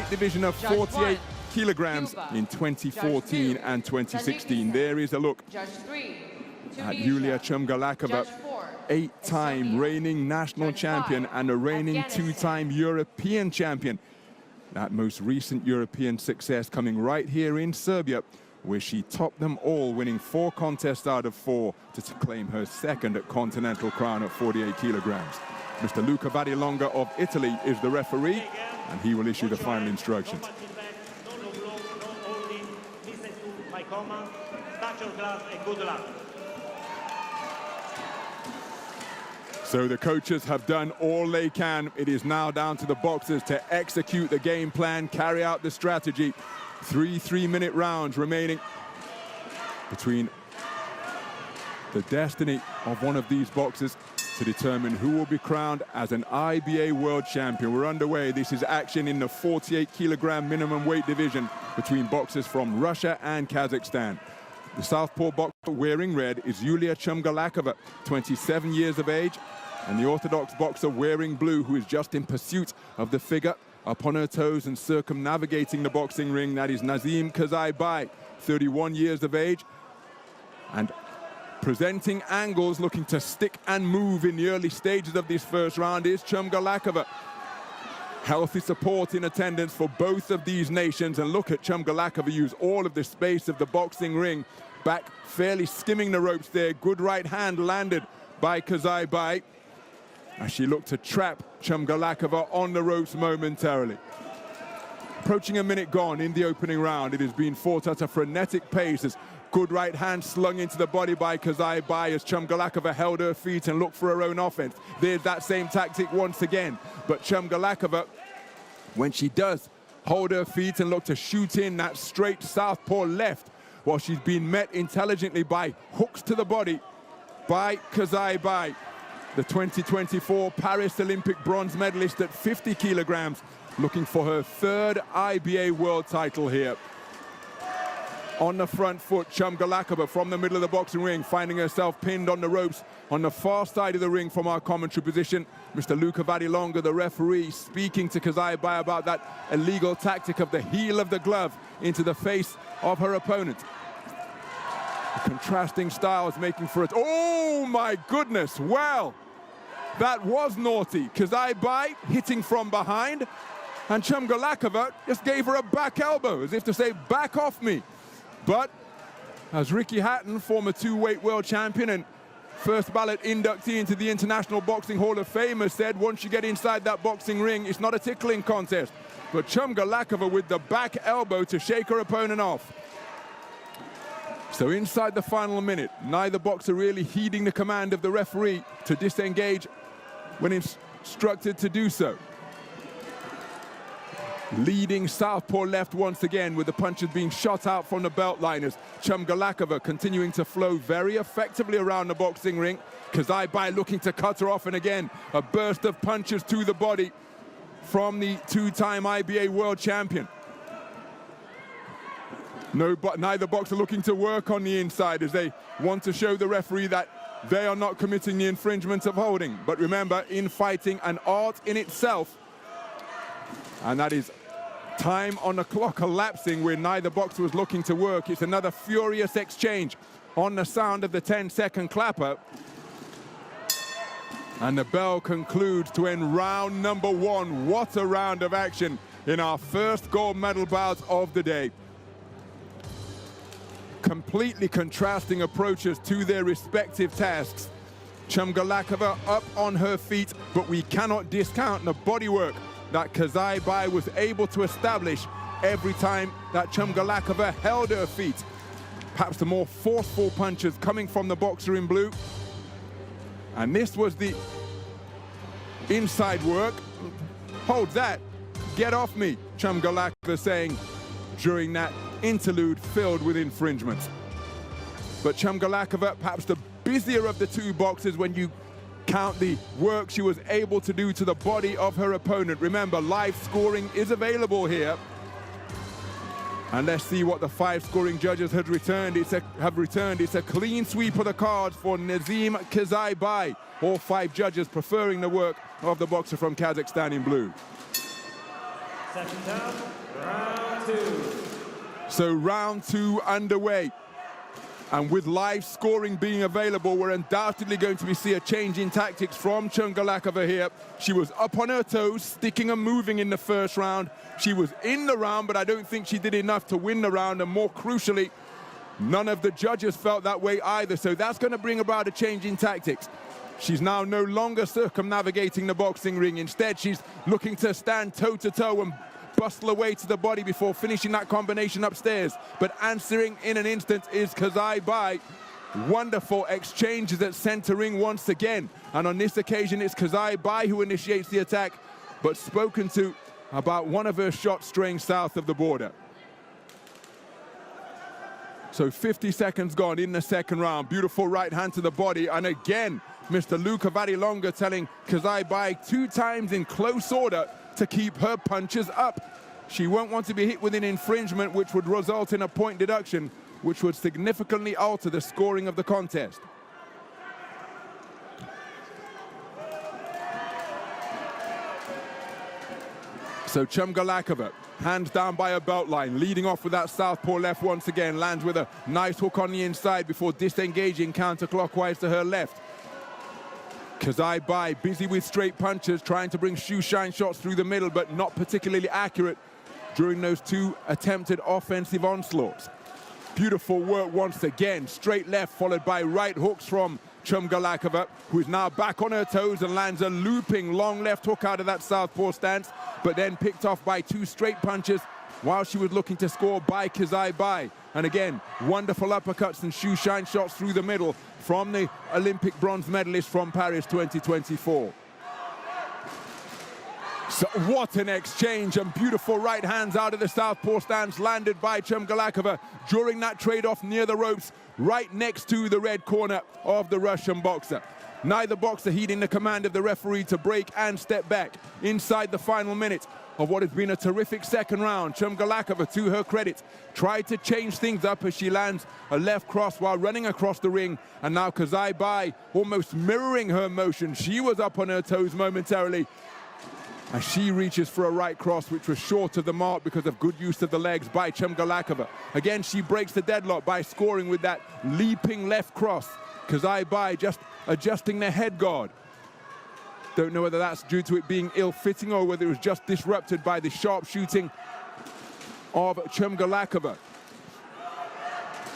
weight division of 48 kilograms in 2014 and 2016. There is a look at Yulia Chumgalakova, 8-time reigning national champion and a reigning 2-time European champion. That most recent European success coming right here in Serbia, where she topped them all, winning 4 contests out of 4 to claim her second continental crown at 48 kilograms. Mr. Luca Vadilonga of Italy is the referee, and he will issue the final instructions. So the coaches have done all they can. It is now down to the boxers to execute the game plan, carry out the strategy. 3 3-minute rounds remaining between the destiny of one of these boxers to determine who will be crowned as an IBA world champion. We're underway. This is action in the 48 kilogram minimum weight division between boxers from Russia and Kazakhstan. The southpaw boxer wearing red is Yulia Chumgalakova, 27 years of age, and the orthodox boxer wearing blue, who is just in pursuit of the figure, up on her toes and circumnavigating the boxing ring, that is Nazım Қызайбай, 31 years of age, and presenting angles, looking to stick and move in the early stages of this first round is Chumgalakova. Healthy support in attendance for both of these nations, and look at Chumgalakova use all of the space of the boxing ring, back fairly skimming the ropes there. Good right hand landed by Қызайбай as she looked to trap Chumgalakova on the ropes momentarily. Approaching a minute gone in the opening round, it has been fought at a frenetic pace as good right hand slung into the body by Қызайбай as Chumgalakova held her feet and looked for her own offense. There's that same tactic once again, but Chumgalakova, when she does hold her feet and look to shoot in that straight southpaw left, while she's been met intelligently by hooks to the body by Қызайбай, the 2024 Paris Olympic bronze medalist at 50 kilograms, looking for her 3rd IBA world title here. On the front foot, Chumgalakova from the middle of the boxing ring, finding herself pinned on the ropes on the far side of the ring from our commentary position. Mr. Luca Vadilonga, the referee, speaking to Қызайбай about that illegal tactic of the heel of the glove into the face of her opponent. The contrasting styles making for it. Oh my goodness, well, that was naughty. Қызайбай hitting from behind, and Chumgalakova just gave her a back elbow, as if to say, back off me. But as Ricky Hatton, former 2-weight world champion and first ballot inductee into the International Boxing Hall of Fame, has said, once you get inside that boxing ring, it's not a tickling contest. But Chumgalakova with the back elbow to shake her opponent off. So inside the final minute, neither boxer really heeding the command of the referee to disengage when instructed to do so. Leading southpaw left once again, with the punches being shot out from the belt liners. Chumgalakova continuing to flow very effectively around the boxing ring. Қызайбай looking to cut her off, and again a burst of punches to the body from the 2-time IBA world champion. Neither boxer looking to work on the inside, as they want to show the referee that they are not committing the infringement of holding. But remember, in fighting, an art in itself, and that is time on the clock elapsing where neither boxer was looking to work. It's another furious exchange on the sound of the 10-second clapper. And the bell concludes to end round number 1. What a round of action in our first gold medal bout of the day. Completely contrasting approaches to their respective tasks. Chumgalakova up on her feet, but we cannot discount the bodywork that Қызайбай was able to establish every time that Chumgalakova held her feet. Perhaps the more forceful punches coming from the boxer in blue. And this was the inside work. Hold that, get off me, Chumgalakova saying during that interlude filled with infringements. But Chumgalakova, perhaps the busier of the two boxers when you count the work she was able to do to the body of her opponent. Remember, live scoring is available here. And let's see what the 5 scoring judges have returned. It's a clean sweep of the cards for Nazım Қызайбай. All 5 judges preferring the work of the boxer from Kazakhstan in blue. Second down, round 2. So round 2 underway. And with live scoring being available, we're undoubtedly going to see a change in tactics from Chumgalakova here. She was up on her toes, sticking and moving in the first round. She was in the round, but I don't think she did enough to win the round. And more crucially, none of the judges felt that way either. So that's going to bring about a change in tactics. She's now no longer circumnavigating the boxing ring. Instead, she's looking to stand toe-to-toe and bustle away to the body before finishing that combination upstairs. But answering in an instant is Қызайбай. Wonderful exchanges at center ring once again. And on this occasion, it's Қызайбай who initiates the attack, but spoken to about one of her shots straying south of the border. So 50 seconds gone in the second round. Beautiful right hand to the body. And again, Mr. Luca Varilonga telling Қызайбай 2 times in close order to keep her punches up. She won't want to be hit with an infringement, which would result in a point deduction, which would significantly alter the scoring of the contest. So Chumgalakova, hands down by her belt line, leading off with that southpaw left once again, lands with a nice hook on the inside before disengaging counterclockwise to her left. Қызайбай busy with straight punches, trying to bring shoe shine shots through the middle, but not particularly accurate during those 2 attempted offensive onslaughts. Beautiful work once again, straight left followed by right hooks from Chumgalakova, who is now back on her toes and lands a looping long left hook out of that southpaw stance, but then picked off by 2 straight punches while she was looking to score by Қызайбай. And again, wonderful uppercuts and shoe shine shots through the middle from the Olympic bronze medalist from Paris 2024. So what an exchange, and beautiful right hands out of the southpaw stance landed by Chumgalakova during that trade-off near the ropes, right next to the red corner of the Russian boxer. Neither boxer heeding the command of the referee to break and step back inside the final minute of what has been a terrific second round. Chumgalakova, to her credit, tried to change things up as she lands a left cross while running across the ring. And now Қызайбай almost mirroring her motion. She was up on her toes momentarily as she reaches for a right cross, which was short of the mark because of good use of the legs by Chumgalakova. Again, she breaks the deadlock by scoring with that leaping left cross. Қызайбай just adjusting the head guard. Don't know whether that's due to it being ill-fitting or whether it was just disrupted by the sharp shooting of Chumgalakova.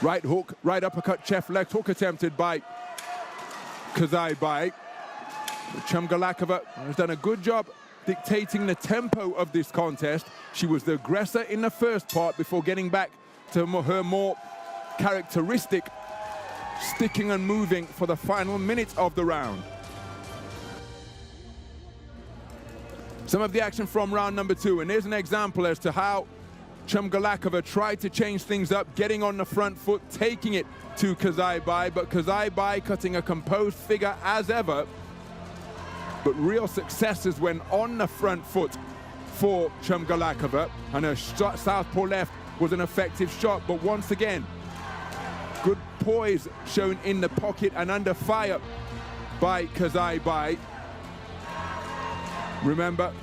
Right hook, right uppercut, chest left hook attempted by Қызайбай. Chumgalakova has done a good job dictating the tempo of this contest. She was the aggressor in the first part before getting back to her more characteristic sticking and moving for the final minute of the round. Some of the action from round number 2, and here's an example as to how Chumgalakova tried to change things up, getting on the front foot, taking it to Қызайбай, but Қызайбай cutting a composed figure as ever. But real successes when on the front foot for Chumgalakova, and her southpaw left was an effective shot, but once again, good poise shown in the pocket and under fire by Қызайбай. Remember,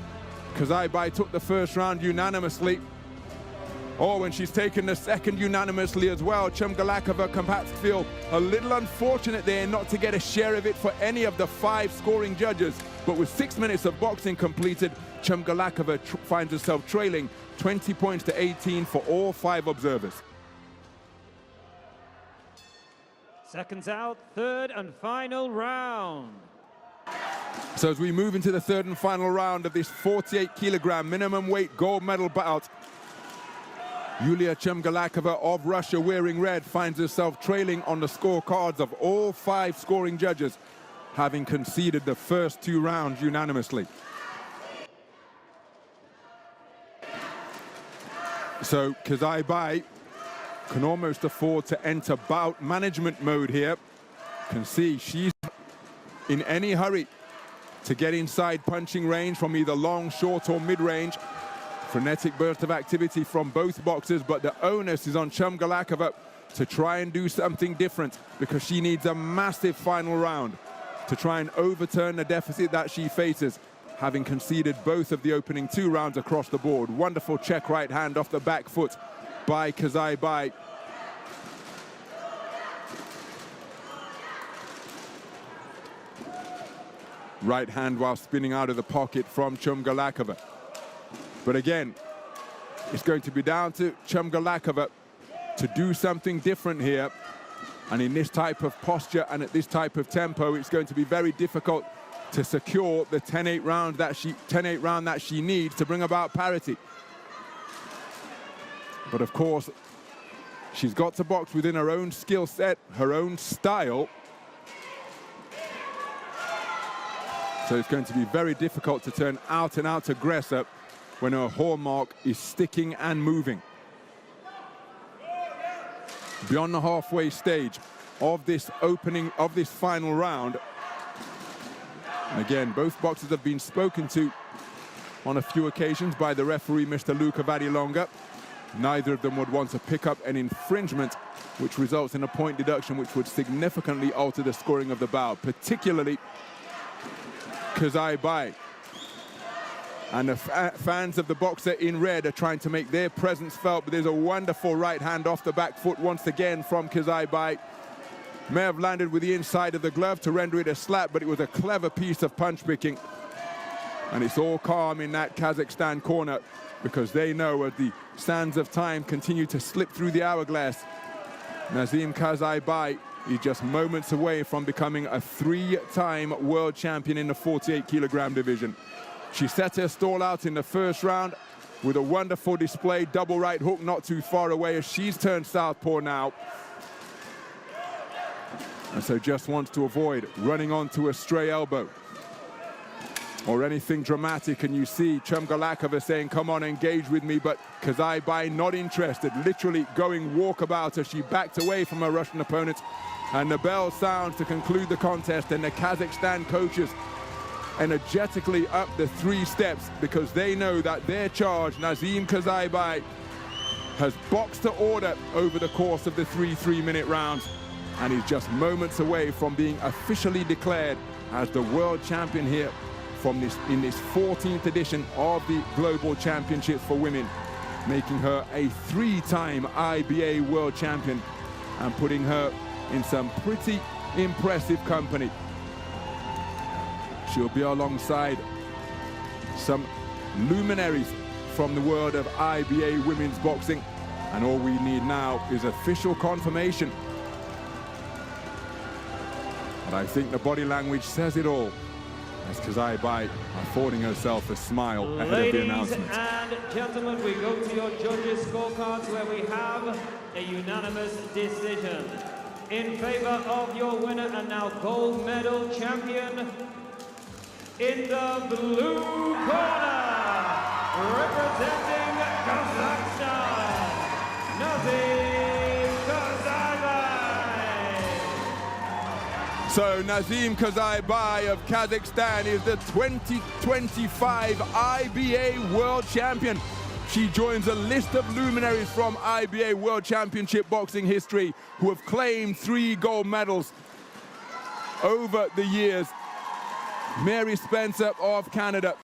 Қызайбай took the first round unanimously. Oh, and she's taken the second unanimously as well. Chumgalakova can perhaps feel a little unfortunate there not to get a share of it for any of the 5 scoring judges. But with 6 minutes of boxing completed, Chumgalakova finds herself trailing 20 points to 18 for all 5 observers. Seconds out, third and final round. So as we move into the third and final round of this 48-kilogram minimum weight gold medal bout, Yulia Chumgalakova of Russia, wearing red, finds herself trailing on the scorecards of all 5 scoring judges, having conceded the first 2 rounds unanimously. So Қызайбай can almost afford to enter bout management mode here. Can see she's in any hurry to get inside punching range from either long, short or mid-range. Frenetic burst of activity from both boxers, but the onus is on Chumgalakova to try and do something different because she needs a massive final round to try and overturn the deficit that she faces. having conceded both of the opening 2 rounds across the board. Wonderful check right hand off the back foot by Қызайбай. Right hand while spinning out of the pocket from Chumgalakova. But again, it's going to be down to Chumgalakova to do something different here. And in this type of posture and at this type of tempo, it's going to be very difficult to secure the 10-8 round that she needs to bring about parity. But of course, she's got to box within her own skill set, her own style. So it's going to be very difficult to turn out and out aggressor when her hallmark is sticking and moving. Beyond the halfway stage of this final round. Again, both boxers have been spoken to on a few occasions by the referee, Mr. Luca Vadilonga. Neither of them would want to pick up an infringement, which results in a point deduction, which would significantly alter the scoring of the bout, particularly Қызайбай. And the fans of the boxer in red are trying to make their presence felt, but there's a wonderful right hand off the back foot once again from Қызайбай. May have landed with the inside of the glove to render it a slap, but it was a clever piece of punch picking. And it's all calm in that Kazakhstan corner because they know as the sands of time continue to slip through the hourglass, Nazım Қызайбay is just moments away from becoming a 3-time world champion in the 48-kilogram division. She set her stall out in the first round with a wonderful display, double right hook not too far away as she's turned southpaw now. And so just wants to avoid running onto a stray elbow or anything dramatic. And you see Chumgalakova saying, come on, engage with me, but Қызайбай not interested, literally going walkabout as she backed away from her Russian opponent. And the bell sounds to conclude the contest, and the Kazakhstan coaches energetically up the 3 steps because they know that their charge, Nazım Қызайбay, has boxed to order over the course of the 3 3-minute rounds, and he's just moments away from being officially declared as the world champion here in this 14th edition of the Global Championships for Women, making her a 3-time IBA world champion and putting her in some pretty impressive company. She'll be alongside some luminaries from the world of IBA women's boxing, and all we need now is official confirmation. But I think the body language says it all, as Қызайбай affording herself a smile ahead of the announcement. Ladies and gentlemen, we go to your judges' scorecards where we have a unanimous decision in favor of your winner and now gold medal champion. In the blue corner, representing Kazakhstan, Nazım Қызайбай. So Nazım Қызайбay of Kazakhstan is the 2025 IBA World Champion. She joins a list of luminaries from IBA World Championship boxing history who have claimed 3 gold medals over the years. Mary Spencer of Canada,